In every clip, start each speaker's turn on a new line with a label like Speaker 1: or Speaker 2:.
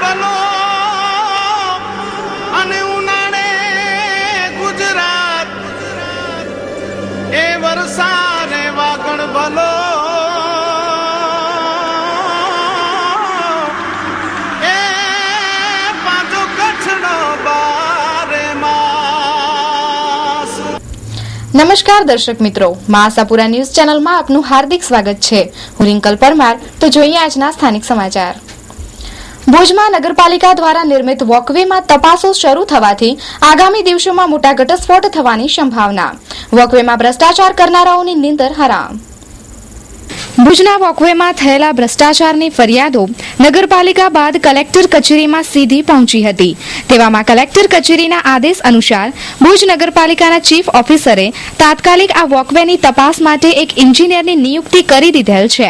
Speaker 1: ભલો અને ઉનાળે ગુજરાત એ વરસાદ વાગણ ભલો એ પાછો કચ્છનો બારે માસ।
Speaker 2: નમસ્કાર દર્શક મિત્રો, મા આશાપુરા ન્યૂઝ ચેનલમાં આપનું હાર્દિક સ્વાગત છે। હું રિંકલ પરમાર। તો જોઈએ આજના સ્થાનિક સમાચાર। ભુજમાં નગરપાલિકા દ્વારા નિર્મિત વોકવેમાં તપાસો શરૂ થવાથી આગામી દિવસોમાં મોટા ઘટસ્ફોટ થવાની સંભાવના। વોકવેમાં ભ્રષ્ટાચાર કરનારાઓની નીંદર હરામ। ભુજના વોકવેમાં થયેલા ભ્રષ્ટાચારની ફરિયાદો નગરપાલિકા બાદ કલેક્ટર કચેરીમાં સીધી પહોંચી હતી। તેવામાં કલેક્ટર કચેરીના આદેશ અનુસાર ભુજ નગરપાલિકાના ચીફ ઓફિસરે તાત્કાલિક આ વોકવેની તપાસ માટે એક એન્જિનિયરની નિયુક્તિ કરી દીધેલ છે।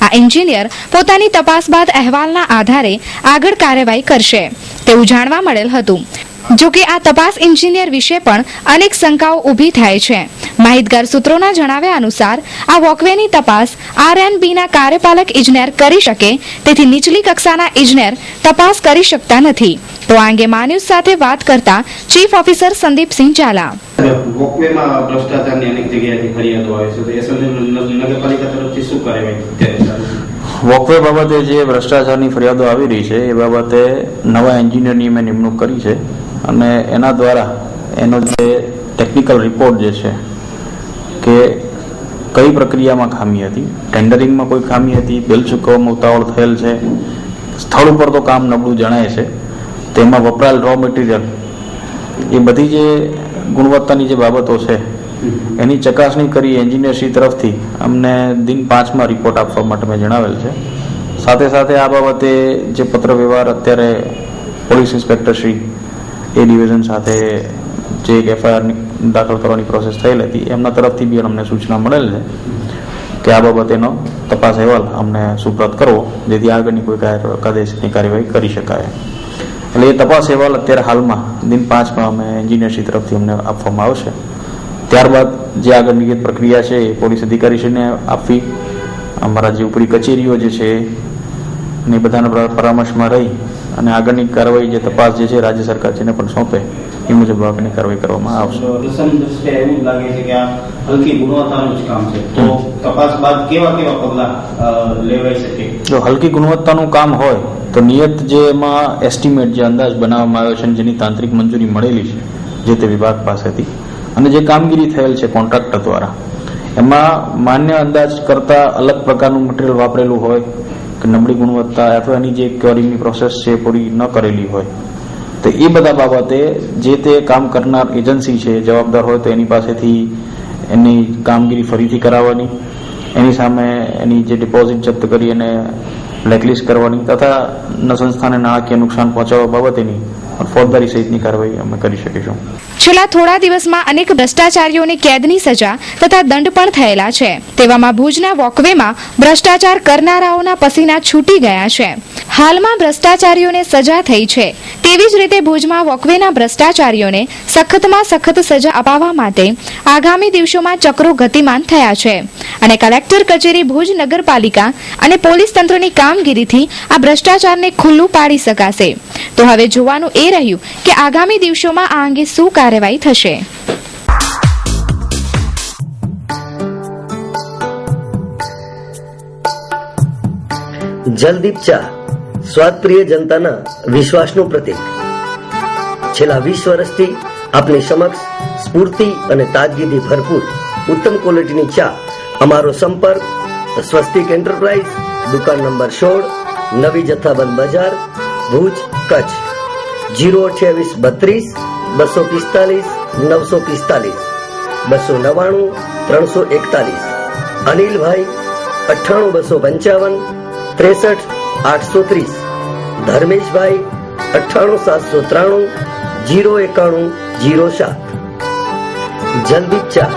Speaker 2: આ એન્જિનિયર પોતાની તપાસ બાદ અહેવાલના આધારે આગળ કાર્યવાહી કરશે તેવું જાણવા મળેલ હતું। જોકે આ તપાસ એન્જિનિયર વિશે પણ અનેક શંકાઓ ઊભી થાય છે। માહિતગાર સૂત્રોના જણાવ્યા અનુસાર આ વોકવેની તપાસ આરએનબીના કાર્યપાલક ઇજનેર કરી શકે, તેથી નીચલી કક્ષાના ઇજનેર તપાસ કરી શકતા નથી। તો આ અંગે મા ન્યૂઝ સાથે વાત કરતા ચીફ ઓફિસર સંદીપસિંહ ઝાલા,
Speaker 3: વોકવેમાં ભ્રષ્ટાચારની અનેક જગ્યાએથી ફરિયાદો આવે છે, તો એ સંદર્ભે નગરપાલિકા તરફથી શું કાર્યવાહી?
Speaker 4: વોકવે બાબતે જે ભ્રષ્ટાચારની ફરિયાદો આવી રહી છે એ બાબતે નવા એન્જિનિયરની મેં નિમણૂક કરી છે અને એના દ્વારા એનો જે ટેકનિકલ રિપોર્ટ જે છે કે કઈ પ્રક્રિયામાં ખામી હતી, ટેન્ડરિંગમાં કોઈ ખામી હતી, બિલ ચૂકવવામાં ઉતાવળ થયેલ છે, સ્થળ ઉપર તો કામ નબળું જણાય છે, તેમાં વપરાયેલ રો મટીરિયલ, એ બધી જે ગુણવત્તાની જે બાબતો છે એની ચકાસણી કરી એન્જિનિયરશ્રી તરફથી અમને દિન 5માં રિપોર્ટ આપવા માટે મેં જણાવેલ છે। સાથે સાથે આ બાબતે જે પત્ર વ્યવહાર અત્યારે પોલીસ ઇન્સ્પેક્ટરશ્રી એ ડિવિઝન સાથે જે એક એફઆઈઆર દાખલ કરવાની પ્રોસેસ થયેલ હતી એમના તરફથી બી અમને સૂચના મળેલ છે કે આ બાબતેનો તપાસ અહેવાલ અમને સુપ્રત કરવો, જેથી આગળની કોઈ કાયદેસરની કાર્યવાહી કરી શકાય। એટલે એ તપાસ અહેવાલ અત્યારે હાલમાં દિન 5માં અમે એન્જિનિયરશ્રી તરફથી અમને આપવામાં આવશે। ત્યારબાદ જે આગળની પ્રક્રિયા છે એ પોલીસ અધિકારીશ્રીને આપવી, અમારા જે ઉપરી કચેરીઓ જે છે એ બધાના પરામર્શમાં રહી અને આગળની કાર્યવાહી જે તપાસ જે છે રાજ્ય સરકાર જેને પણ સોંપે એ મુજબ આગળની કાર્યવાહી કરવામાં આવશે।
Speaker 3: એવું લાગે છે કે આ હલકી ગુણવત્તાનું જ કામ છે, તો તપાસ બાદ કેવા પગલા લેવાઈ શકે?
Speaker 4: જો હલકી ગુણવત્તાનું કામ હોય તો નિયત જે એમાં એસ્ટિમેટ જે અંદાજ બનાવવામાં આવ્યો છે જેની તાંત્રિક મંજૂરી મળેલી છે જે તે વિભાગ પાસેથી અને જે કામગીરી થયેલ છે કોન્ટ્રાક્ટર દ્વારા, એમાં માન્ય અંદાજ કરતા અલગ પ્રકારનું મટીરિયલ વાપરેલું હોય કે નબળી ગુણવત્તા અથવા એની જે ક્યોરિંગની પ્રોસેસ છે પૂરી ન કરેલી હોય, તો એ બધા બાબતે જે તે કામ કરનાર એજન્સી છે જવાબદાર હોય તો એની પાસેથી એની કામગીરી ફરીથી કરાવવાની, એની સામે એની જે ડિપોઝિટ જપ્ત કરી એને બ્લેકલિસ્ટ કરવાની તથા સંસ્થાને નાણાકીય નુકસાન પહોંચાડવા બાબતેની ફોજદારી સહિતની કાર્યવાહી અમે કરી શકીશું।
Speaker 2: છેલ્લા થોડા દિવસમાં અનેક ભ્રષ્ટાચારીઓને કેદની સજા તથા દંડ પણ થયેલા છે। તેવામાં ભુજના વોકવેમાં ભ્રષ્ટાચાર કરનારાઓના પસીના છૂટી ગયા છે। હાલમાં ભ્રષ્ટાચારીઓને સજા થઈ છે, તેવી જ રીતે ભુજમાં વોકવેના ભ્રષ્ટાચારીઓને સખતમાં સખત સજા અપાવવા માટે આગામી દિવસોમાં ચક્રો ગતિમાન થયા છે અને કલેક્ટર કચેરી ભુજ નગરપાલિકા અને પોલીસ તંત્રની કામગીરીથી આ ભ્રષ્ટાચારને ખુલ્લું પાડી શકાશે। તો હવે જોવાનું એ રહ્યું કે આગામી દિવસોમાં આ અંગે શું કાર્યવાહી થશે।
Speaker 5: જલદીપ ચા સ્વાદપ્રિય જનતાના વિશ્વાસનું પ્રતીક। છેલ્લા 20 વર્ષથી આપની સમક્ષ સ્ફૂર્તિ અને તાજગીથી ભરપૂર ઉત્તમ ક્વોલિટીની ચા। અમારો સંપર્ક સ્વસ્તિક એન્ટરપ્રાઇઝ, દુકાન નંબર 16, નવી જથ્થાબંધ બજાર, ભુજ, કચ્છ। 02832 245 945 299 341। અનિલભાઈ 98255 63 830। ધર્મેશભાઈ 98793 091 07। જલદીપ ચા।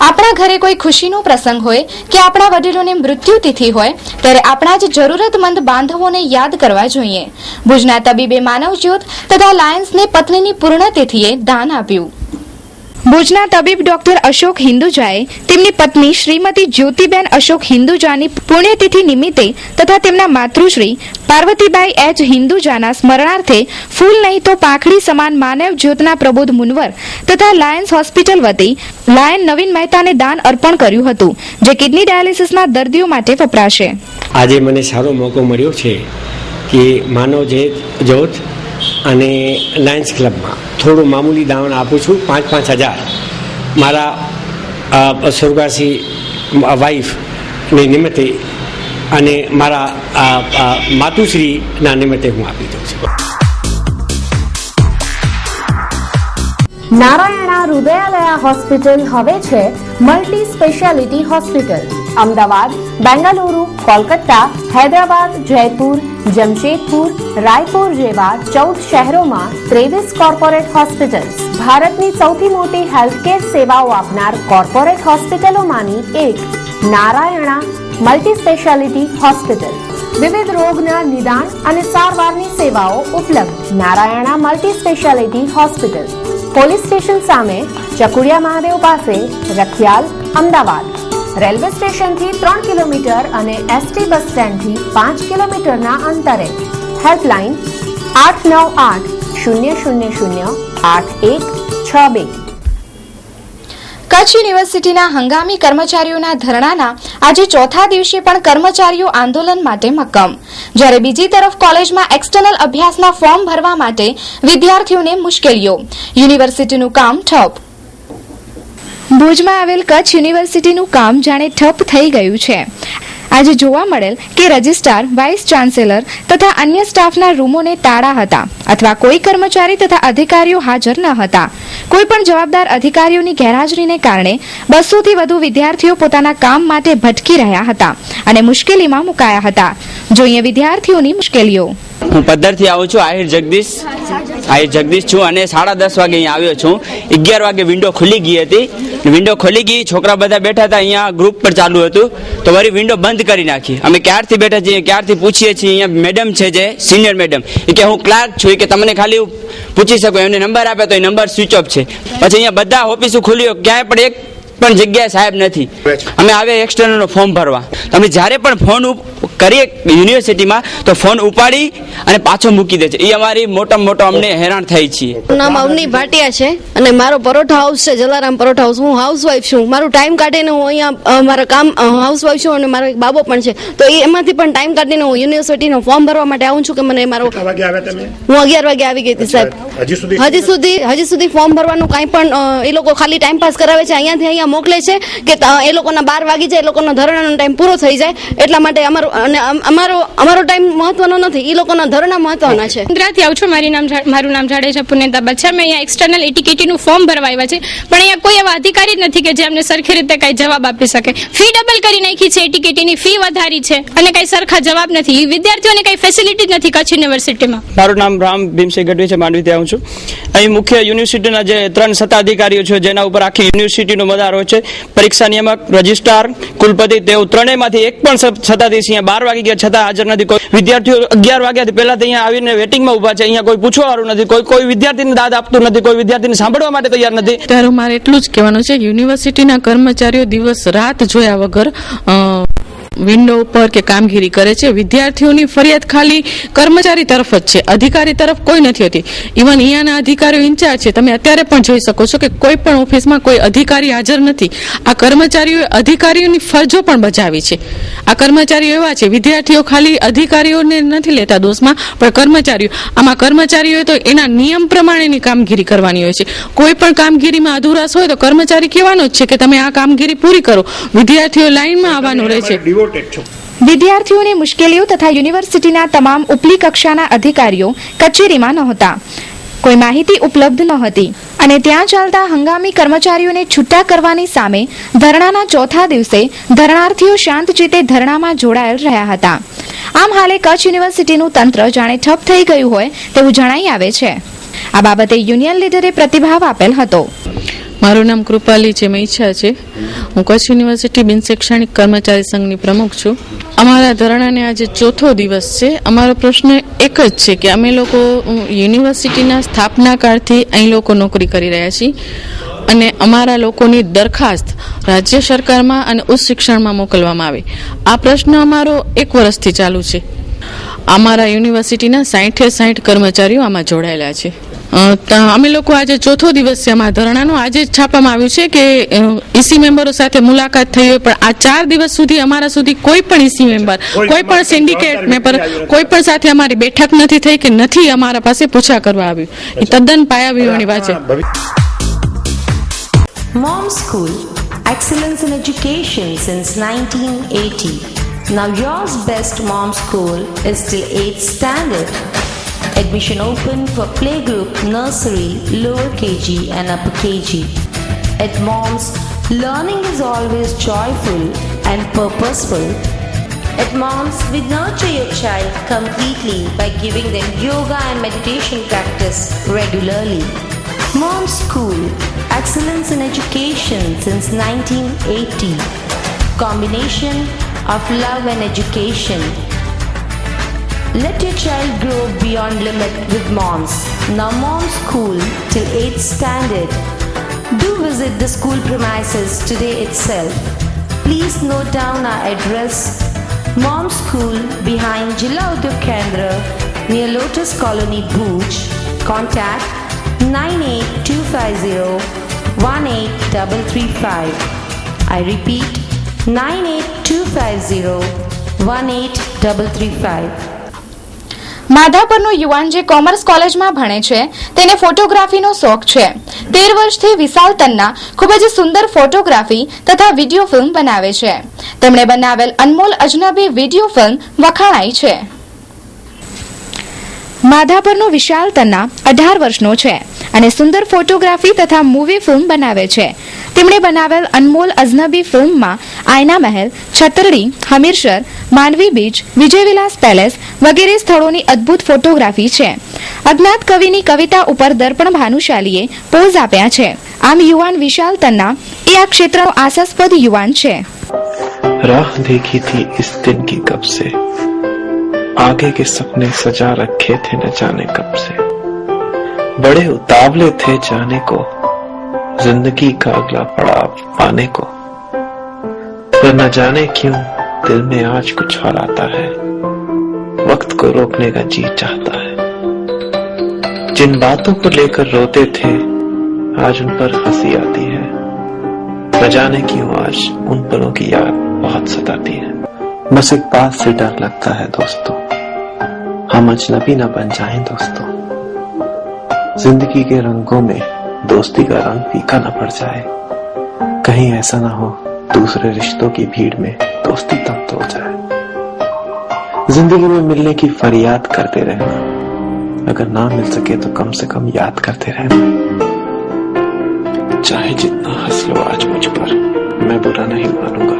Speaker 2: આપણા ઘરે કોઈ ખુશીનો પ્રસંગ હોય કે આપણા વડીલોની મૃત્યુતિથિ હોય ત્યારે આપણા જ જરૂરતમંદ બાંધવોને યાદ કરવા જોઈએ। ભુજના તબીબે માનવ જ્યોત તથા લાયન્સને પત્નીની પૂર્ણતિથિએ દાન આપ્યું। ભુજના તબીબ ડોક્ટર અશોક હિન્દુજાએ તેમની પત્ની શ્રીમતી જ્યોતિબેન અશોક હિન્દુજાની પુણ્યતિથિ નિમિત્તે તથા તેમના માતૃશ્રી પાર્વતીબાઈ એચ હિન્દુજાના સ્મરણાર્થે ફૂલ નહીં તો પાંખડી સમાન માનવ જ્યોતના પ્રબોધ મુનવર તથા લાયન્સ હોસ્પિટલ વતી લાયન નવીન મહેતાને દાન અર્પણ કર્યું હતું, જે કિડની ડાયાલિસિસના દર્દીઓ માટે વપરાશે.
Speaker 6: આજે મને સારો મોકો મળ્યો છે કે માનવ જ્યોત અને લાયન્સ ક્લબમાં થોડું મામૂલી દાન આપું છું, 5-5 હજાર મારા સ્વર્ગવાસી વાઈફની નિમિત્તે અને મારા માતુશ્રીના નિમિત્તે હું આપી દઉં છું.
Speaker 7: નારાયણા હૃદયાલયા હોસ્પિટલ હવે છે multi speciality hospital. Ahmedabad, Bengaluru, Kolkata, Hyderabad, Jaipur, Jamshedpur, Raipur જેવા 14 શહેરોમાં 23 કોર્પોરેટ હોસ્પિટલ્સ. ભારતની સૌથી મોટી હેલ્થકેર સેવાઓ આપનાર કોર્પોરેટ હોસ્પિટલોમાંની એક નારાયણા મલ્ટી સ્પેશિયાલિટી હોસ્પિટલ. વિવિધ રોગના નિદાન અને સારવારની સેવાઓ ઉપલબ્ધ. Narayana multi speciality hospital, police station સામે, ચકુડિયા મહાદેવ પાસે, રખિયાલ, અમદાવાદ. રેલવે સ્ટેશનથી 3 કિલોમીટર અને એસટી બસ સ્ટેન્ડથી 5 કિલોમીટરના અંતરે. હેલ્પલાઇન 898-000-8162.
Speaker 2: કચ્છ યુનિવર્સિટીના હંગામી કર્મચારીઓના ધરણાના આજે ચોથા દિવસે પણ કર્મચારીઓ આંદોલન માટે મક્કમ, જ્યારે બીજી તરફ કોલેજમાં એક્સટર્નલ અભ્યાસના ફોર્મ ભરવા માટે વિદ્યાર્થીઓને મુશ્કેલીઓ. યુનિવર્સિટીનું કામ ઠપ. ભુજમાં આવેલ કચ્છ યુનિવર્સિટીનું કામ જાણે ઠપ થઈ ગયું છે. આજે જોવા મળેલ કે રજિસ્ટ્રાર, વાઇસ ચાન્સેલર તથા અન્ય સ્ટાફના રૂમોને તાળા હતા અથવા કોઈ કર્મચારી તથા અધિકારીઓ હાજર ન હતા. કોઈ પણ જવાબદાર અધિકારીઓની ગેરહાજરીને કારણે 200 થી વધુ વિદ્યાર્થીઓ પોતાના કામ માટે ભટકી રહ્યા હતા અને મુશ્કેલીમાં મુકાયા હતા. જોઈએ વિદ્યાર્થીઓની મુશ્કેલીઓ.
Speaker 8: હું પદ્ધરથી આવું છું. આહિર જગદીશ છું અને 10:30 વાગે અહીંયા આવ્યો છું. 11 વાગે વિન્ડો ખુલી ગઈ હતી. વિન્ડો ખુલી ગઈ, છોકરા બધા બેઠા હતા, અહીંયા ગ્રુપ પર ચાલુ હતું, તો વળી વિન્ડો બંધ કરી નાખી. અમે ક્યારથી બેઠા છીએ, ક્યારથી પૂછીએ છીએ. અહીંયા મેડમ છે જે સિનિયર મેડમ, એ કે હું ક્લાર્ક છું, કે તમને ખાલી પૂછી શકો. એમને નંબર આપે તો એ નંબર સ્વિચ ઓફ છે. પછી અહીંયા બધા ઓફિસો ખુલી, ક્યાંય પણ એક પણ જગ્યાએ સાહેબ નથી. અમે આવે એક્સટર્નલ ફોર્મ ભરવા. તમે જ્યારે પણ ફોન કરીએ યુનિવર્સિટીમાં તો ફોન ઉપાડી અને પાછો મૂકી દે છે. એ અમારી મોટામાં મોટો અમને હેરાન થઈ છીએ.
Speaker 9: નામ અવની ભાટિયા છે અને મારો પરોઠા હાઉસ છે જલારામ પરોઠા હાઉસ. હું હાઉસવાઈફ છું. મારું ટાઈમ કાઢીને હું અહીંયા મારા કામ હાઉસવાઈફ છું અને મારો એક બાબો પણ છે, તો એ એમાંથી પણ ટાઈમ કાઢીને હું યુનિવર્સિટીનો ફોર્મ ભરવા માટે આવું છું. કે મને મારો હું 11 વાગે આવી ગઈ હતી સાહેબ. હજી સુધી ફોર્મ ભરવાનું કાંઈ પણ એ લોકો ખાલી ટાઈમ પાસ કરાવે છે. અહીંયાથી અહીંયા મોકલે છે કે એ લોકોના 12 વાગી જાય, એ લોકોનો ધરણાનો ટાઈમ પૂરો થઈ જાય, એટલા માટે અમારો ટાઈમ મહત્વનો નથી, એ લોકોના ધરણા મહત્વના છે.
Speaker 10: ઇન્દ્રાથી આવું છું. મારું નામ જાડેજા પુણ્યતાબા છે. અમે અહીંયા એક્સટર્નલ એટીકેટીનું ફોર્મ ભરવા આવ્યા છે, પણ અહીંયા કોઈ એવા અધિકારી જ નથી કે જે અમને સરખી રીતે કઈ જવાબ આપી શકે. ફી ડબલ કરી નાખી છે, એટીકેટીની ફી વધારી છે અને કઈ સરખા જવાબ નથી. વિદ્યાર્થીઓને કઈ ફેસિલિટી જ નથી કચ્છ યુનિવર્સિટીમાં.
Speaker 11: મારું નામ રામ ભીમસિંહ ગઢવી છે, માંડવીથી આવું છું. અહીં મુખ્ય યુનિવર્સિટીના જે 3 સત્તાધિકારીઓ છે, જેના ઉપર આખી યુનિવર્સિટીનો મદાર હોય છે, પરીક્ષા નિયામક, રજિસ્ટ્રાર, કુલપતિ, તેઓ ત્રણેયમાંથી એક પણ સત્તાધીશ અહીંયા 12 વાગી ગયા છતાં હાજર નથી. કોઈ વિદ્યાર્થીઓ 11 વાગ્યાથી પહેલા અહીંયા આવીને વેટિંગમાં ઉભા છે. અહીંયા કોઈ પૂછવાવાળું નથી, કોઈ વિદ્યાર્થીને દાદ આપતું નથી, કોઈ વિદ્યાર્થીને સાંભળવા માટે તૈયાર નથી.
Speaker 12: ત્યારે મારે એટલું જ કહેવાનું છે, યુનિવર્સિટીના કર્મચારીઓ દિવસ રાત જોયા વગર વિન્ડો ઉપર કે કામગીરી કરે છે. વિદ્યાર્થીઓની ફરિયાદ ખાલી કર્મચારી તરફ જ છે, અધિકારી તરફ કોઈ નથી હોતી. ઇવન અહીંયાના અધિકારીઓ ઇન્ચાર્જ છે, તમે અત્યારે પણ જોઈ શકો છો કે કોઈ પણ ઓફિસમાં કોઈ અધિકારી હાજર નથી. આ કર્મચારીઓએ અધિકારીઓની ફરજો પણ બજાવી છે. આ કર્મચારીઓ એવા છે, વિદ્યાર્થીઓ ખાલી અધિકારીઓને નથી લેતા દોષમાં, પણ કર્મચારીઓએ તો એના નિયમ પ્રમાણેની કામગીરી કરવાની હોય છે. કોઈ પણ કામગીરીમાં અધુરાશ હોય તો કર્મચારી કહેવાનો જ છે કે તમે આ કામગીરી પૂરી કરો. વિદ્યાર્થીઓ લાઈનમાં આવવાનું રહે છે.
Speaker 2: વિદ્યાર્થીઓની મુશ્કેલીઓ તથા યુનિવર્સિટીના તમામ ઉપલી કક્ષાના અધિકારીઓ કચેરીમાં નહોતા. કોઈ માહિતી ઉપલબ્ધ ન હતી અને ત્યાં ચાલતા હંગામી કર્મચારીઓને છૂટા કરવાની સામે ધરણાના ચોથા દિવસે ધરણાર્થીઓ શાંતચિત્તે ધરણામાં જોડાયેલ રહ્યા હતા. આમ હાલે કચ્છ યુનિવર્સિટીનું તંત્ર જાણે ઠપ થઈ ગયું હોય તેવું જણાઈ આવે છે. આ બાબતે યુનિયન લીડરે પ્રતિભાવ આપેલ હતો.
Speaker 12: મારું નામ કૃપાલી છે, મૈછા છે. હું કચ્છ યુનિવર્સિટી બિન શૈક્ષણિક કર્મચારી સંઘની પ્રમુખ છું. અમારા ધરણાને આજે ચોથો દિવસ છે. અમારો પ્રશ્ન એક જ છે કે અમે લોકો યુનિવર્સિટીના સ્થાપના કાળથી અહીં લોકો નોકરી કરી રહ્યા છીએ. અને અમારા લોકોની દરખાસ્ત રાજ્ય સરકારમાં અને ઉચ્ચ શિક્ષણમાં મોકલવામાં આવે. આ પ્રશ્ન અમારો 1 વર્ષથી ચાલુ છે. અમારા યુનિવર્સિટીના 60 કર્મચારીઓ આમાં જોડાયેલા છે. અમે લોકો આજે 4થો દિવસ છે અમારા ધરણાનો. આજે જ છાપવામાં આવ્યું છે કે ઈસી મેમ્બરો સાથે મુલાકાત થઈ હોય, પણ આ 4 દિવસ સુધી અમારા સુધી કોઈ પણ ઈસી મેમ્બર, કોઈ પણ સિન્ડિકેટ મેમ્બર, કોઈ પણ સાથે અમારી બેઠક નથી થઈ કે નથી અમારા પાસે પૂછા કરવા આવ્યું. એ તદ્દન પાયાવિહોણી વાત છે.
Speaker 13: Mom School, excellence in education since 1980. Now yours best Mom School is till 8th standard. Admission open for playgroup, nursery, lower KG and upper KG. At Moms, learning is always joyful and purposeful. At Moms, we nurture your child completely by giving them yoga and meditation practice regularly. Mom School, excellence in education since 1980. Combination of love and education. Let your child grow beyond limit with Moms. Now Mom School till 8th standard. Do visit the school premises today itself. Please note down our address. Mom School behind Jilla Udyog Kendra near Lotus Colony, Bhuj. Contact 9825018335. I repeat 9825018335.
Speaker 2: માધાપરનો યુવાન જે commerce કોલેજમાં ભણે છે તેને ફોટોગ્રાફીનો શોખ છે. 13 વર્ષથી વિશાલ તન્ના ખૂબ જ સુંદર ફોટોગ્રાફી તથા વિડીયો ફિલ્મ બનાવે છે. તેમણે બનાવેલ અનમોલ અજનબી વિડીયો ફિલ્મ વખાણાઈ છે. માધાપરનો વિશાલ તન્ના 18 વર્ષનો છે અને સુંદર ફોટોગ્રાફી તથા મૂવી ફિલ્મ બનાવે છે. તેમણે બનાવેલ અનમોલ અજનબી ફિલ્મમાં આયના મહેલ, છતરડી, હમીરસર, માંડવી બીચ, વિજયવિલાસ પેલેસ વગેરે સ્થળોની અદ્ભુત ફોટોગ્રાફી છે. અજ્ઞાત કવિની કવિતા ઉપર દર્પણ ભાનુશાલીએ પોઝ આપ્યા છે. આમ યુવાન વિશાલ તન્ના એ આ ક્ષેત્રનો આશાસ્પદ યુવાન છે.
Speaker 14: राह देखी थी इस दिन की कब से, आगे के सपने सजा रखे थे न जाने कब से, बड़े उतावले थे जाने को जिंदगी का अगला पड़ाव पाने को, पर न जाने क्यों दिल में आज कुछ और आता है, वक्त को रोकने का जी चाहता है. जिन बातों को लेकर रोते थे आज उन पर हंसी आती है, न जाने क्यों आज उन पलों की याद बहुत सताती है. बस एक बात से डर लगता है दोस्तों, हम अजनबी न बन जाएं दोस्तों, जिंदगी के रंगों में दोस्ती का रंग फीका न पड़ जाए, कहीं ऐसा ना हो दूसरे रिश्तों की भीड़ में दोस्ती तब तो जाए. जिंदगी में मिलने की फरियाद करते रहना, अगर ना मिल सके तो कम से कम याद करते रहना. चाहे जितना हंस लो आज मुझ पर, मैं बुरा नहीं मानूंगा,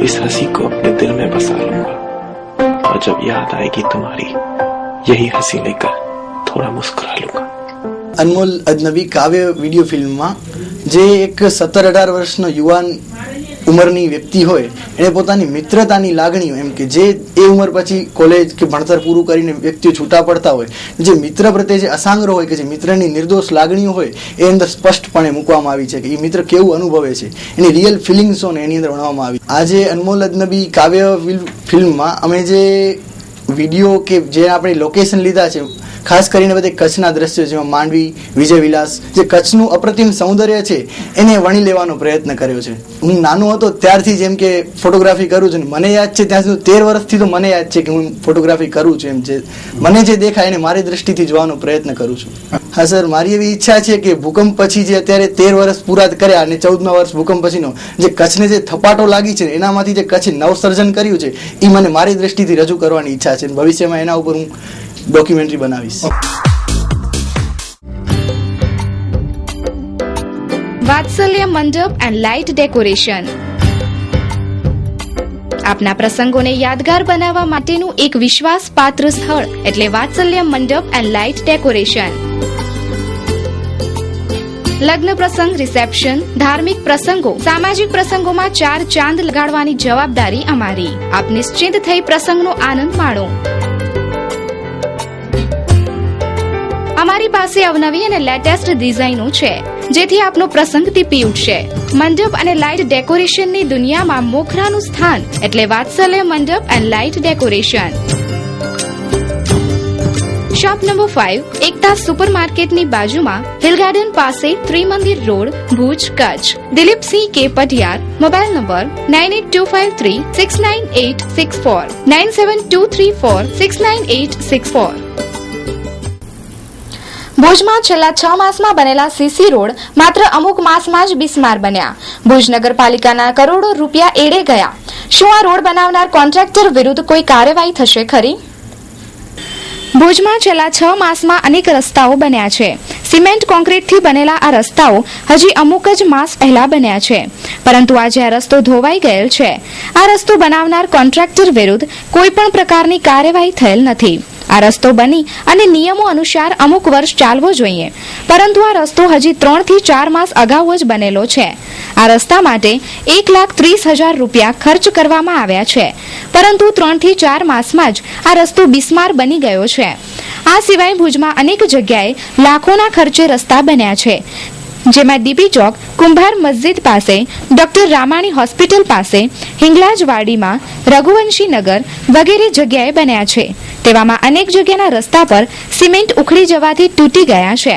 Speaker 14: इस हंसी को अपने दिल में बसा लूंगा, और जब याद आएगी तुम्हारी यही हंसी लेकर थोड़ा मुस्कुरा लूंगा.
Speaker 15: અનમોલ અજનબી કાવ્ય વિડીયો ફિલ્મમાં જે એક 17-18 વર્ષનો યુવાન ઉંમરની વ્યક્તિ હોય એને પોતાની મિત્રતાની લાગણીઓ એમ કે જે એ ઉંમર પછી કોલેજ કે ભણતર પૂરું કરીને વ્યક્તિઓ છૂટા પડતા હોય, જે મિત્ર પ્રત્યે જે અસાંગ્રહ હોય કે જે મિત્રની નિર્દોષ લાગણીઓ હોય એ અંદર સ્પષ્ટપણે મૂકવામાં આવી છે કે એ મિત્ર કેવું અનુભવે છે, એની રિયલ ફિલિંગ્સોને એની અંદર ભણવામાં આવી. આજે અનમોલ અજનબી કાવ્ય ફિલ્મમાં અમે જે વિડીયો કે જે આપણે લોકેશન લીધા છે, ખાસ કરીને બધે કચ્છના દ્રશ્યો જેમાં માંડવી, વિજયવિલાસ, જે કચ્છનું અપ્રતિમ સૌંદર્ય છે એને વણી લેવાનો પ્રયત્ન કર્યો છે. હું નાનો હતો ત્યારથી જેમ કે ફોટોગ્રાફી કરું છું, મને યાદ છે ત્યાં સુધી 13 વર્ષથી તો મને યાદ છે કે હું ફોટોગ્રાફી કરું છું. એમ જે મને જે દેખાય એને મારી દ્રષ્ટિથી જોવાનો પ્રયત્ન કરું છું. હા સર, મારી એવી ઈચ્છા છે કે ભૂકંપ પછી જે અત્યારે 13 વર્ષ પૂરા કર્યા અને 14મા વર્ષ ભૂકંપ પછીનો જે કચ્છને જે થપાટો લાગી છે એનામાંથી જે કચ્છે નવસર્જન કર્યું છે એ મને મારી દ્રષ્ટિથી રજૂ કરવાની ઈચ્છા છે. ભવિષ્યમાં એના ઉપર હું ડોક્યુમેન્ટરી બનાવીશ.
Speaker 2: વાત્સલ્ય મંડપ એન્ડ લાઇટ ડેકોરેશન આપના પ્રસંગોને યાદગાર બનાવવા માટેનું એક વિશ્વાસપાત્ર સ્થળ એટલે વાત્સલ્ય મંડપ એન્ડ લાઇટ ડેકોરેશન. લગ્ન પ્રસંગ, રિસેપ્શન, ધાર્મિક પ્રસંગો, સામાજિક પ્રસંગોમાં 4 ચાંદ લગાડવાની જવાબદારી અમારી. આપ નિશ્ચિંત થઈ પ્રસંગનો આનંદ માણો. અમારી પાસે અવનવી અને લેટેસ્ટ ડિઝાઇનો છે જેથી આપનો પ્રસંગ ટીપી ઉઠશે. મંડપ અને લાઇટ ડેકોરેશનની દુનિયામાં મોખરાનું સ્થાન એટલે વાત્સલ્ય મંડપ and light decoration. Shop number 5 એકતા સુપરમાર્કેટની બાજુમાં હિલ ગાર્ડન પાસે ત્રિમંદિર રોડ, ભુજ, કચ્છ. દિલીપસિંહ કે પટિયાર. Mobile number 9825369864 9723469864. ભુજમાં છેલ્લા 6 માસમાં બનેલા સીસી રોડ માત્ર અમુક માસમાં જ બિસ્માર બન્યા. ભુજ નગરપાલિકાના કરોડો રૂપિયા એડે ગયા. શું આ રોડ બનાવનાર કોન્ટ્રાક્ટર વિરુદ્ધ કોઈ કાર્યવાહી થશે ખરી? ભુજમાં છેલ્લા 6 માસમાં અનેક રસ્તાઓ બન્યા છે. સિમેન્ટ કોન્ક્રીટથી બનેલા આ રસ્તાઓ હજી અમુક જ માસ પહેલા બન્યા છે, પરંતુ આજે આ રસ્તો ધોવાઈ ગયેલ છે. આ રસ્તો બનાવનાર કોન્ટ્રાક્ટર વિરુદ્ધ કોઈ પણ પ્રકારની કાર્યવાહી થયેલ નથી. આ રસ્તો બની અને નિયમો અનુસાર અમુક વર્ષ ચાલવો જોઈએ, પરંતુ આ રસ્તો હજી 3 થી 4 માસ અગાઉ જ બનેલો છે. આ રસ્તા માટે 1,30,000 રૂપિયા ખર્ચ કરવામાં આવ્યા છે, પરંતુ 3 થી 4 માસમાં જ આ રસ્તો બિસ્માર બની ગયો છે. આ સિવાય ભુજમાં અનેક જગ્યાએ લાખોના ખર્ચે રસ્તા બન્યા છે, જેમાં ડીપી ચોક, કુંભાર મસ્જિદ પાસે, ડોક્ટર રામાણી હોસ્પિટલ પાસે, હિંગલાજવાડીમાં, રઘુવંશી નગર વગેરે જગ્યાએ બન્યા છે. તેવામાં અનેક જગ્યાના રસ્તા પર સિમેન્ટ ઉખડી જવાથી તૂટી ગયા છે.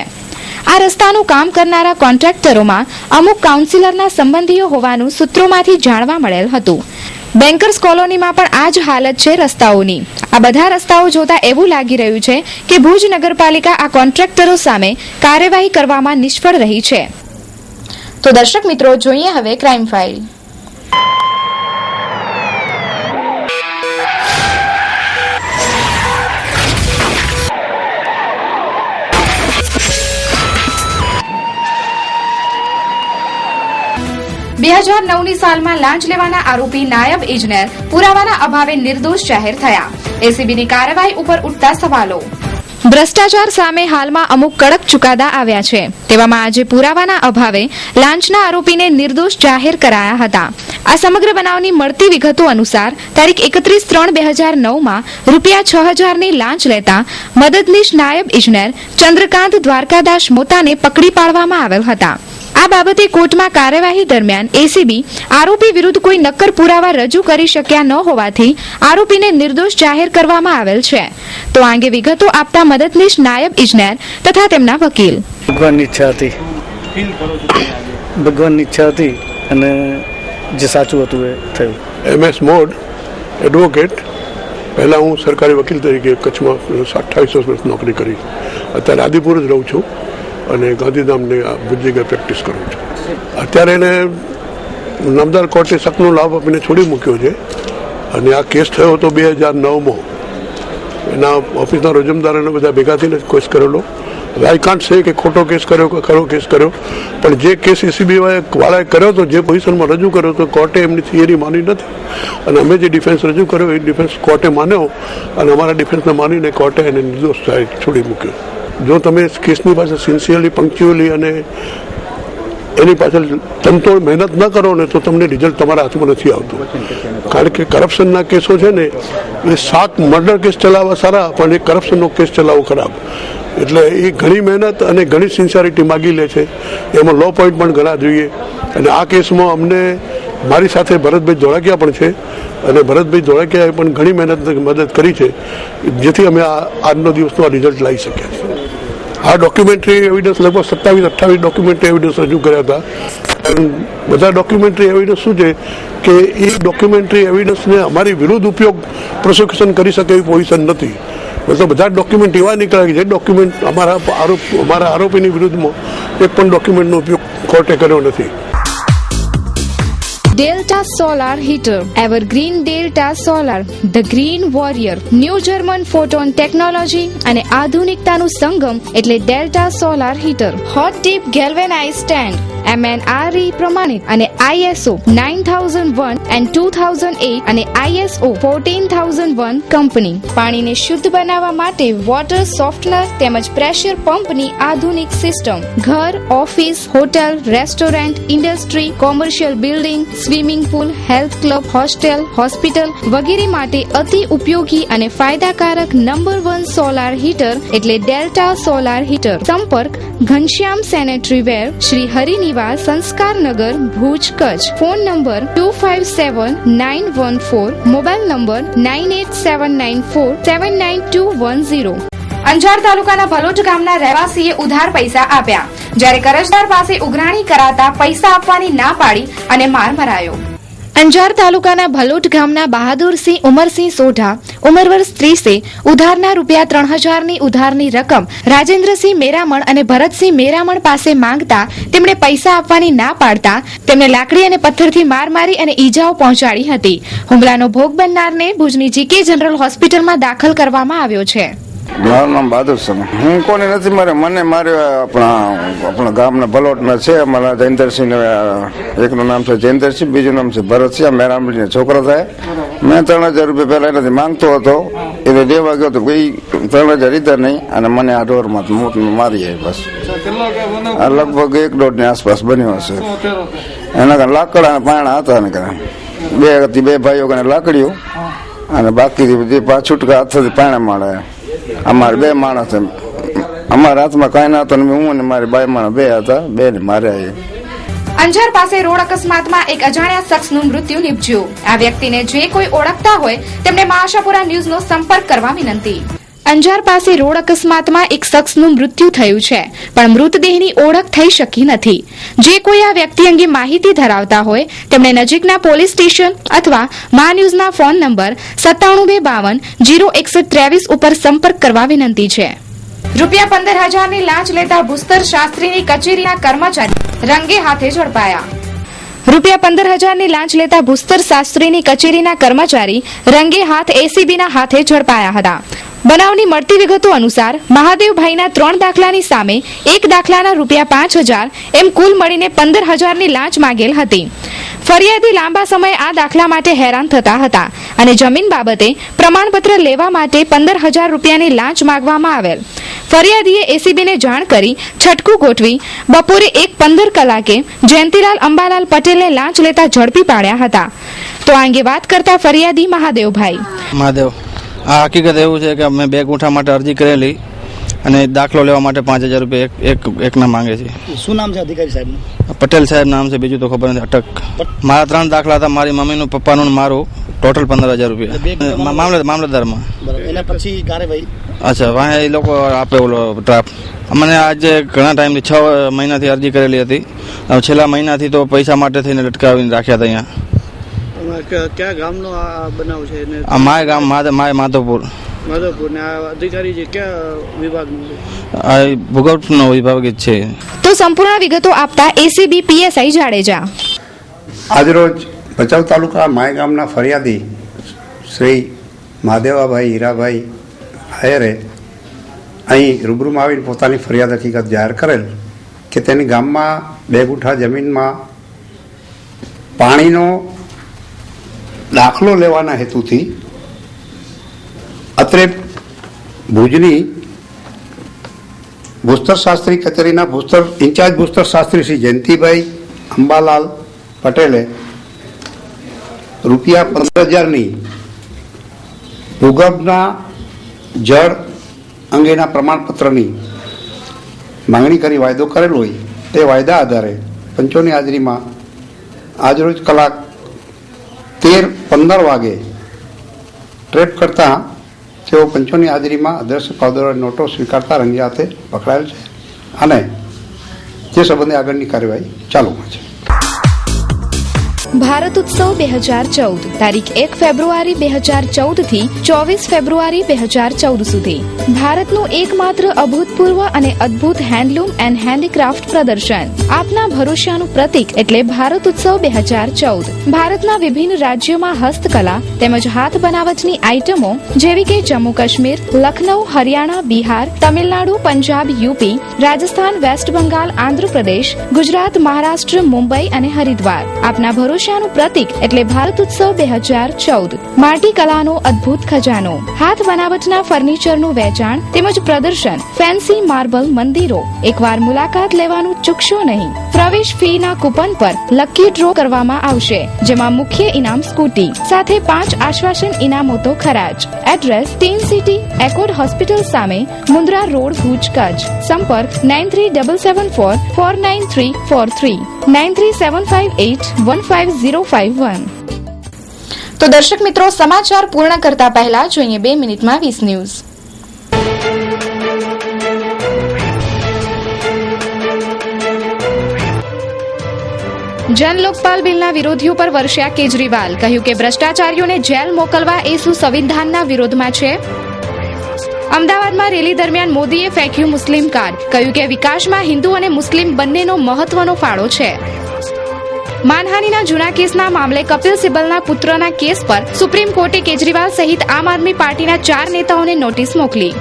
Speaker 2: આ રસ્તાનું કામ કરનારા કોન્ટ્રાક્ટરોમાં અમુક કાઉન્સિલરના સંબંધીઓ હોવાનું સૂત્રોમાંથી જાણવા મળેલ હતું. બેન્કર્સ કોલોનીમાં પણ આ જ હાલત છે રસ્તાઓની. આ બધા રસ્તાઓ જોતા એવું લાગી રહ્યું છે કે ભુજ નગરપાલિકા આ કોન્ટ્રાક્ટરો સામે કાર્યવાહી કરવામાં નિષ્ફળ રહી છે. તો દર્શક મિત્રો, જોઈએ હવે ક્રાઇમ ફાઇલ. બે 2009ની સાલમાં લાંચ લેવાના આરોપી નાયબ ઇજનેર પુરાવાના અભાવે નિર્દોષ જાહેર થયા. એસીબીની કાર્યવાહી ઉપર ઉઠતા સવાલો. ભ્રષ્ટાચાર સામે હાલમાં અમુક કડક ચુકાદા આવ્યા છે. તેવામાં આજે પુરાવાના અભાવે લાંચના આરોપીને નિર્દોષ જાહેર કરાયા હતા. આ સમગ્ર બનાવની મળતી વિગતો અનુસાર તારીખ 31/3/2009માં રૂપિયા 6,000ની લાંચ લેતા મદદનીશ નાયબ ઇજનેર ચંદ્રકાંત દ્વારકાદાસ મોતાને પકડી પાડવામાં આવેલ હતા. આ બાબતે કોર્ટમાં કાર્યવાહી દરમિયાન એસીબી આરોપી વિરુદ્ધ કોઈ નક્કર પુરાવા રજૂ કરી શક્યા ન હોવાથી આરોપીને નિર્દોષ જાહેર કરવામાં આવેલ છે. તો આ અંગે વિગતો આપતા મદદનીશ નાયબ ઇજનેર તથા તેમના વકીલ.
Speaker 16: ભગવાનની ઈચ્છા હતી અને જે સાચું હતું એ થયું.
Speaker 17: MS mode advocate. પહેલાં હું સરકારી વકીલ તરીકે કચ્છમાં 28 વર્ષ નોકરી કરી. અત્યારે આદિપુર જ રહું છું અને ગાંધીધામને બધી જગ્યાએ પ્રેક્ટિસ કરું છું. અત્યારે એને નામદાર કોર્ટે શકનો લાભ આપીને છોડી મૂક્યો છે અને આ કેસ થયો હતો 2009માં. એના ઓફિસના રોજમદારોને બધા ભેગા થઈને કેસ કરેલો. આઈ કાન્ટ સે કે ખોટો કેસ કર્યો કે ખરો કેસ કર્યો, પણ જે કેસ એસીબી વાળાએ કર્યો હતો, જે પોઝિશનમાં રજૂ કર્યો હતો, કોર્ટે એમની થિયરી માની નથી અને અમે જે ડિફેન્સ રજૂ કર્યો એ ડિફેન્સ કોર્ટે માન્યો અને અમારા ડિફેન્સને માનીને કોર્ટે એને નિર્દોષ છોડી મૂક્યો. જો તમે કેસની પાછળ સિન્સિયરલી, પંક્ચ્યુઅલી અને એની પાછળ તનતોડ મહેનત ન કરો ને તો તમને રિઝલ્ટ તમારા હાથમાં નથી આવતું. કારણ કે કરપ્શનના કેસો છે ને એ 7 મર્ડર કેસ ચલાવવા સારા, પણ એક કરપ્શનનો કેસ ચલાવવો ખરાબ. એટલે એ ઘણી મહેનત અને ઘણી સિન્સિયરિટી માગી લે છે. એમાં લો પોઈન્ટ પણ ઘણા જોઈએ અને આ કેસમાં અમને મારી સાથે ભરતભાઈ ધોળકિયા પણ છે અને ભરતભાઈ ધોળકિયાએ પણ ઘણી મદદ કરી છે, જેથી અમે આજનો દિવસનો આ રિઝલ્ટ લાવી શક્યા છીએ. આ ડોક્યુમેન્ટરી એવિડન્સ લગભગ 27-28 ડોક્યુમેન્ટરી એવિડન્સ રજૂ કર્યા હતા. બધા ડોક્યુમેન્ટરી એવિડન્સ શું છે કે એ ડોક્યુમેન્ટરી એવિડન્સને અમારી વિરુદ્ધ ઉપયોગ પ્રોસિક્યુશન કરી શકે એવી પોઝિશન નથી. મતલબ બધા ડોક્યુમેન્ટ એવા નીકળ્યા કે જે ડોક્યુમેન્ટ અમારા આરોપીની વિરુદ્ધમાં એક પણ ડોક્યુમેન્ટનો ઉપયોગ કોર્ટે કર્યો નથી.
Speaker 2: Delta Solar Heater, Evergreen Delta Solar, The Green Warrior, new German photon technology અને આધુનિકતાનું સંગમ એટલે Delta Solar Heater. Hot tip galvanise stand, MNRE પ્રમાણિત અને ISO 9001 and 2008 અને ISO 14001 કંપની. પાણીને શુદ્ધ બનાવવા માટે વોટર સોફ્ટનર તેમજ પ્રેશર પંપની આધુનિક સિસ્ટમ ઘર, office, hotel, restaurant, industry, commercial building, swimming pool, health club, hostel, hospital વગેરે માટે અતિ ઉપયોગી અને ફાયદાકારક નંબર 1 સોલાર હીટર એટલે ડેલ્ટા સોલાર હીટર. સંપર્ક Ghanshyam sanitary ware, Shri Harinivas, Sanskarnagar, Bhuj, Kutch. Phone number 257914, mobile number 9879479210. Anjar તાલુકાના ભલોટ ગામના રહેવાસીએ ઉધાર પૈસા આપ્યા, જ્યારે કરજદાર પાસે ઉઘરાણી કરાતા પૈસા આપવાની ના પાડી અને માર મરાયો. અંજાર તાલુકાના ભલોટ ગામના બહાદુરસિંહ ઉમરસિંહ સોઢા ઉંમર વર્ષ 30 ઉધારના રૂપિયા 3000ની ઉધારની રકમ રાજેન્દ્રસિંહ મેરામણ અને ભરતસિંહ મેરામણ પાસે માંગતા તેમણે પૈસા આપવાની ના પાડતા તેમને લાકડી અને પથ્થરથી માર મારી અને ઈજાઓ પહોંચાડી હતી. હુમલાનો ભોગ બનનારને ભુજની જીકે જનરલ હોસ્પિટલમાં દાખલ કરવામાં આવ્યો છે.
Speaker 18: મારું નામ બહાદુર છે. હું કોને નથી મારે, મને માર્યો આપણા ગામના ભલોટના છે. અમારા જયેન્દ્રસિંહ, એકનું નામ છે જયેન્દ્રસિંહ, બીજું નામ છે ભરતસિંહ. મેરામણીનો છોકરો થાય. મેં 3000 રૂપિયા પહેલા એનાથી માંગતો હતો, એટલે દેવા ગયો હતો. કોઈ 3000 લીધા નહીં અને મને આ ઢોરમાં મારી આવી. બસ આ લગભગ 1-1.5 ની આસપાસ બન્યો હશે. એના લાકડા અને પાણા હતા ને બે ભાઈઓ કને લાકડીઓ અને બાકી જે છૂટકા હાથથી પાણા માળા. અમારે 2 માણસ, અમારા હાથમાં કઈ ના હતો. હું અને મારી બાઈ માણસ 2 હતા, 2 ને માર્યા.
Speaker 2: અંજાર પાસે રોડ અકસ્માતમાં એક અજાણ્યા શખ્સનું મૃત્યુ નિપજ્યું. આ વ્યક્તિને જે કોઈ ઓળખતા હોય તેમને આશાપુરા ન્યૂઝનો સંપર્ક કરવા વિનંતી. અંજાર પાસે રોડ અકસ્માતમાં એક શખ્સનું મૃત્યુ થયું છે, પણ મૃતદેહની ઓળખ થઈ શકી નથી. જે કોઈ આ વ્યક્તિ અંગે માહિતી ધરાવતા હોય તેમણે નજીકના પોલીસ સ્ટેશન અથવા મા ન્યૂઝના ફોન નંબર 9752506123 ઉપર સંપર્ક કરવા વિનંતી છે. રૂપિયા 15000ની લાંચ લેતા ભૂસ્તર શાસ્ત્રીની કચેરીના કર્મચારી રંગે હાથે ઝડપાયા. રૂપિયા 15000ની લાંચ લેતા ભૂસ્તર શાસ્ત્રીની કચેરીના કર્મચારી રંગે હાથ એસીબીના હાથે ઝડપાયા હતા. બનાવની મળતી વિગતો અનુસાર મહાદેવભાઈના 3 દાખલાની સામે 1 દાખલાના રૂપિયા 5000 એમ કુલ મળીને 15000ની લાંચ માંગેલ હતી. ફરિયાદી લાંબા સમય આ દાખલા માટે હેરાન થતા હતા અને જમીન બાબતે પ્રમાણપત્ર લેવા માટે 15000 રૂપિયાની લાંચ માંગવામાં આવેલ. ફરિયાદીએ એસીબીને જાણ કરી છટકું ગોઠવી બપોરે 1:15 કલાકે જયંતિલાલ અંબાલાલ પટેલને લાંચ લેતા ઝડપી પાડ્યા હતા. તો આ અંગે વાત કરતા ફરિયાદી મહાદેવ
Speaker 19: આ હકીકત એવું છે કે મેં 2 ગુંઠા માટે અરજી કરેલી અને દાખલો લેવા માટે 5000 રૂપિયા એકના માંગે છે.
Speaker 20: શું નામ છે અધિકારી સાહેબનું?
Speaker 19: પટેલ સાહેબ નામ છે, બીજું તો ખબર નથી. અટક મારા 3 દાખલા હતા, મારી મમ્મીનું, પપ્પાનું, મારું. ટોટલ 15000 રૂપિયા મામલતદારમાં.
Speaker 20: એના પછી કાર્યવાહી?
Speaker 19: અચ્છા, વાહ એ લોકો આપે ઓલો ડ્રાફ્ટ. મને આજે ઘણા ટાઈમથી 6 મહિનાથી અરજી કરેલી હતી. છેલ્લા મહિનાથી તો પૈસા માટે થઈને લટકાવીને રાખ્યા હતા અહીંયા.
Speaker 20: કયા ગામનો આ બનાવ છે?
Speaker 19: માય ગામ માધવપુર.
Speaker 20: ને આ અધિકારી છે કયા વિભાગનું છે?
Speaker 19: આ ભૂગર્ભનો વિભાગ જ છે.
Speaker 2: તો સંપૂર્ણ વિગતો આપતા એસીબી પીએસઆઈ જાડેજા.
Speaker 21: આજરોજ ભચાઉ તાલુકા માય ગામના ફરિયાદી શ્રી મહાદેવાભાઈ હીરાભાઈ આયરે અહીં રૂબરૂમાં આવીને પોતાની ફરિયાદ હકીકત જાહેર કરેલ કે તેની ગામમાં 2 ગુંઠા જમીનમાં પાણીનો દાખલો લેવાના હેતુથી અત્રે ભુજની ભૂસ્તર શાસ્ત્રી કચેરીના ઇન્ચાર્જ ભૂસ્તર શાસ્ત્રી શ્રી જયંતિભાઈ અંબાલાલ પટેલે રૂપિયા 15000ની ભૂગર્ભના જળ અંગેના પ્રમાણપત્રની માંગણી કરી વાયદો કરેલો હોય તે વાયદા આધારે પંચોની હાજરીમાં આજરોજ કલાક 13:15 વાગે ટ્રેપ કરતા તેઓ પંચોની હાજરીમાં અદ્રશ્ય પાવદોરા નોટો સ્વીકારતા રંગે હાથે પકડાયેલ છે અને તે સંબંધે આગળની કાર્યવાહી ચાલુમાં છે.
Speaker 2: ભારત ઉત્સવ 2014 તારીખ 1 ફેબ્રુઆરી 2014 થી 24 ફેબ્રુઆરી 2014 સુધી ભારતનું એકમાત્ર અભૂતપૂર્વ અને અદ્ભુત હેન્ડલૂમ એન્ડ હેન્ડીક્રાફ્ટ પ્રદર્શન. આપના ભરોસાનું પ્રતીક એટલે ભારત ઉત્સવ 2014. ભારતના વિભિન્ન રાજ્યોમાં હસ્તકલા તેમજ હાથ બનાવટની આઇટમો જેવી કે જમ્મુ કાશ્મીર, લખનઉ, હરિયાણા, બિહાર, તમિલનાડુ, પંજાબ, યુપી, રાજસ્થાન, વેસ્ટ બંગાળ, આંધ્રપ્રદેશ, ગુજરાત, મહારાષ્ટ્ર, મુંબઈ અને હરિદ્વાર. આપના ભરોસાનું પ્રતીક એટલે ભારત ઉત્સવ 2014. માટી કલાનો અદ્ભુત ખજાનો, હાથ બનાવટના ફર્નિચરનું વેચાણ તેમજ પ્રદર્શન, ફેન્સી માર્બલ મંદિરો. એકવાર મુલાકાત લેવાનું ચૂકશો નહીં. પ્રવેશ ફીના કૂપન પર લકી ડ્રો કરવામાં આવશે, જેમાં મુખ્ય ઇનામ સ્કૂટી સાથે 5 આશ્વાસન ઇનામો તો ખરા જ. Address tin city echoed hospital સામે, મુન્દ્રા રોડ, ભુજ, કચ્છ. સંપર્ક 937744 49343 9375815051. તો દર્શક મિત્રો, સમાચાર પૂર્ણ કરતા પહેલા જોઈએ 2 મિનિટમાં 20 ન્યૂઝ. જન લોકપાલ બિલના વિરોધીઓ પર વરસ્યા કેજરીવાલ. કહ્યું કે ભ્રષ્ટાચારીઓને જેલ મોકલવા એ શું સંવિધાનના વિરોધમાં છે? અમદાવાદમાં રેલી દરમિયાન મોદીએ ફેંક્યું મુસ્લિમ કાર્ડ. કહ્યું કે વિકાસમાં હિન્દુ અને મુસ્લિમ બંનેનો મહત્વનો ફાળો છે. માનહાનિના જૂના કેસના મામલે કપિલ સિબ્બલના પુત્રના કેસ પર સુપ્રીમ કોર્ટે કેજરીવાલ સહિત આમ આદમી પાર્ટીના 4 નેતાઓને નોટિસ મોકલી.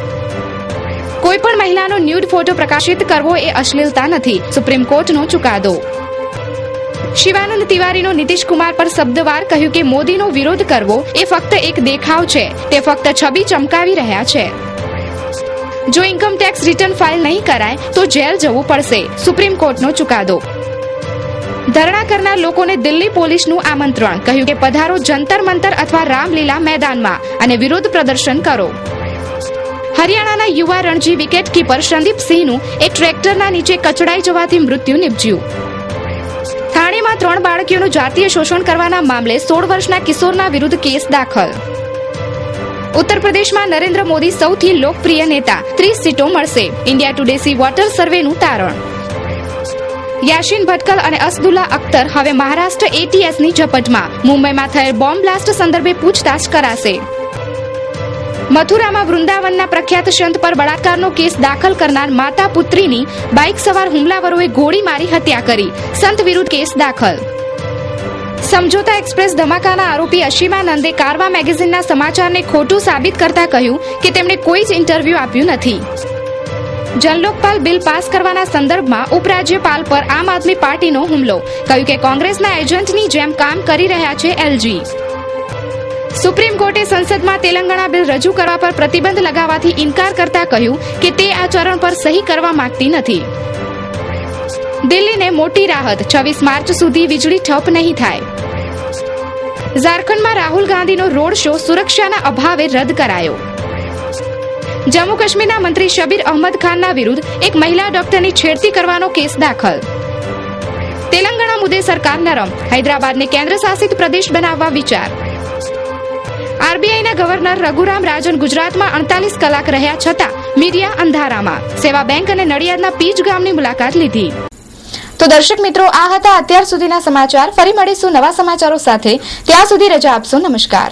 Speaker 2: કોઈપણ મહિલાનો ન્યૂડ ફોટો પ્રકાશિત કરવો એ અશ્લીલતા નથી, સુપ્રીમ કોર્ટનો ચુકાદો. શિવાનંદ તિવારીનો નીતિશ કુમાર પર શબ્દવાર. કહ્યું કે મોદીનો વિરોધ કરવો એ ફક્ત એક દેખાવ છે, તે ફક્ત છબી ચમકાવી રહ્યા છે. જો ઇન્કમ ટેક્સ રિટર્ન ફાઇલ નહીં કરાય તો જેલ જવું પડશે, સુપ્રીમ કોર્ટનો ચુકાદો. ધરણા કરનાર લોકોને દિલ્હી પોલીસનું આમંત્રણ. કહ્યું કે પધારો જંતર મંતર અથવા રામલીલા મેદાનમાં અને વિરોધ પ્રદર્શન કરો. હરિયાણાના યુવા રણજી વિકેટ કીપર સંદીપ સિંહનું એક ટ્રેક્ટરના નીચે કચડાઈ જવાથી મૃત્યુ નિપજ્યું. થાણેમાં 3 બાળકીઓનું જાતીય શોષણ કરવાના મામલે 16 વર્ષના કિશોરના વિરુદ્ધ કેસ દાખલ. ઉત્તર પ્રદેશમાં નરેન્દ્ર મોદી સૌથી લોકપ્રિય નેતા, 30 સીટો મળશે. ઇન્ડિયા ટુડે સી વોટર સર્વેનું તારણ. યાસીન ભટકલ અને અસદુલ્લા અખ્તર હવે મહારાષ્ટ્ર એટીએસની ઝપટમાં. મુંબઈમાં થયેલ બોમ્બ બ્લાસ્ટ સંદર્ભે પૂછતાછ કરાશે. મથુરામાં વૃંદાવનના પ્રખ્યાત સંત પર બળાત્કારનો કેસ દાખલ કરનાર માતા પુત્રીની બાઇક સવાર હુમલાવરોએ ગોળી મારી હત્યા કરી. સંત વિરુદ્ધ કેસ દાખલ. સમજોતા એક્સપ્રેસ ધમાકાના આરોપી અશીમાનંદે કારવા મેગેઝિનના સમાચારને ખોટું સાબિત કરતા કહ્યું કે તેમણે કોઈ જ ઇન્ટરવ્યૂ આપ્યું નથી. જનલોકપાલ બિલ પાસ કરવાના સંદર્ભમાં ઉપરાજ્યપાલ પર આમ આદમી પાર્ટીનો હુમલો. કહ્યું કે કોંગ્રેસના એજન્ટની જેમ કામ કરી રહ્યા છે એલજી. સુપ્રીમ કોર્ટે સંસદમાં તેલંગાણા બિલ રજૂ કરવા પર પ્રતિબંધ લગાવવાથી ઇનકાર કરતા કહ્યું કે તે આ ચરણ પર સહી કરવા માંગતી નથી. દિલ્હીને મોટી રાહત, 26 માર્ચ સુધી વીજળી ઠપ નહીં થાય. ઝારખંડમાં રાહુલ ગાંધીનો રોડ શો સુરક્ષાના અભાવે રદ કરાયો. જમ્મુ કાશ્મીરના મંત્રી શબીર અહમદ ખાનના વિરુદ્ધ એક મહિલા ડોક્ટરની છેડતી કરવાનો કેસ દાખલ. તેલંગાણા મુદ્દે સરકાર નરમ, હૈદરાબાદને કેન્દ્ર શાસિત પ્રદેશ બનાવવા વિચાર. આરબીઆઈના ગવર્નર રઘુરામ રાજન ગુજરાતમાં 48 કલાક રહ્યા છતાં મીડિયા અંધારામાં. સેવા બેંક અને નડિયાદના પીજ ગામની મુલાકાત લીધી. તો દર્શક મિત્રો, આ હતા અત્યાર સુધીના સમાચાર. ફરી મળીશું નવા સમાચારો સાથે. ત્યાં સુધી રજા આપશો. નમસ્કાર.